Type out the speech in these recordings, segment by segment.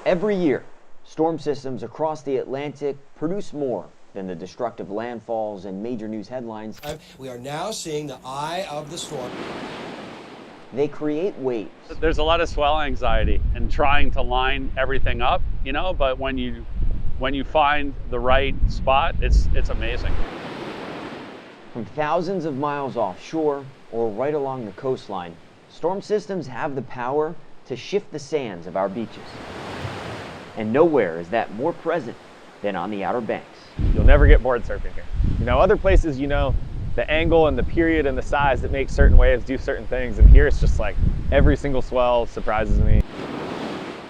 Every year, storm systems across the Atlantic produce more than the destructive landfalls and major news headlines. We are now seeing the eye of the storm. They create waves. There's a lot of swell anxiety and trying to line everything up, but when you find the right spot, it's amazing. From thousands of miles offshore or right along the coastline, storm systems have the power to shift the sands of our beaches. And nowhere is that more present than on the Outer Banks. You'll never get bored surfing here. Other places, the angle and the period and the size that makes certain waves do certain things, and here it's just like every single swell surprises me.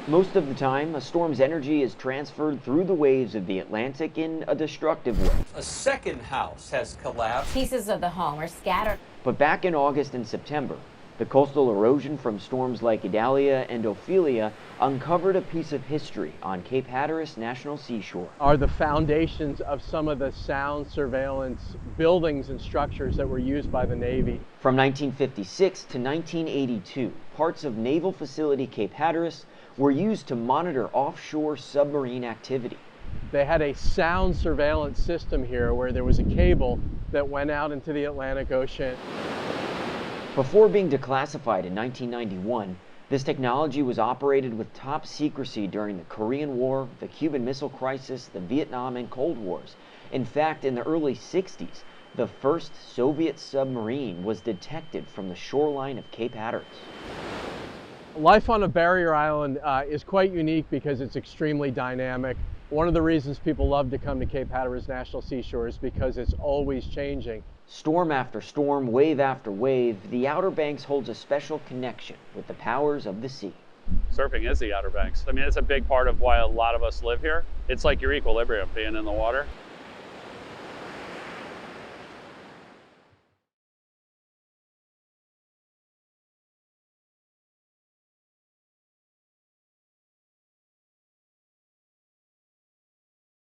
Most of the time, a storm's energy is transferred through the waves of the Atlantic in a destructive way. A second house has collapsed. Pieces of the home are scattered. But back in August and September, the coastal erosion from storms like Idalia and Ophelia uncovered a piece of history on Cape Hatteras National Seashore. Are the foundations of some of the sound surveillance buildings and structures that were used by the Navy. From 1956 to 1982, parts of Naval Facility Cape Hatteras were used to monitor offshore submarine activity. They had a sound surveillance system here where there was a cable that went out into the Atlantic Ocean. Before being declassified in 1991, this technology was operated with top secrecy during the Korean War, the Cuban Missile Crisis, the Vietnam and Cold Wars. In fact, in the early 60s, the first Soviet submarine was detected from the shoreline of Cape Hatteras. Life on a barrier island is quite unique because it's extremely dynamic. One of the reasons people love to come to Cape Hatteras National Seashore is because it's always changing. Storm after storm, wave after wave, the Outer Banks holds a special connection with the powers of the sea. Surfing is the Outer Banks. It's a big part of why a lot of us live here. It's like your equilibrium being in the water.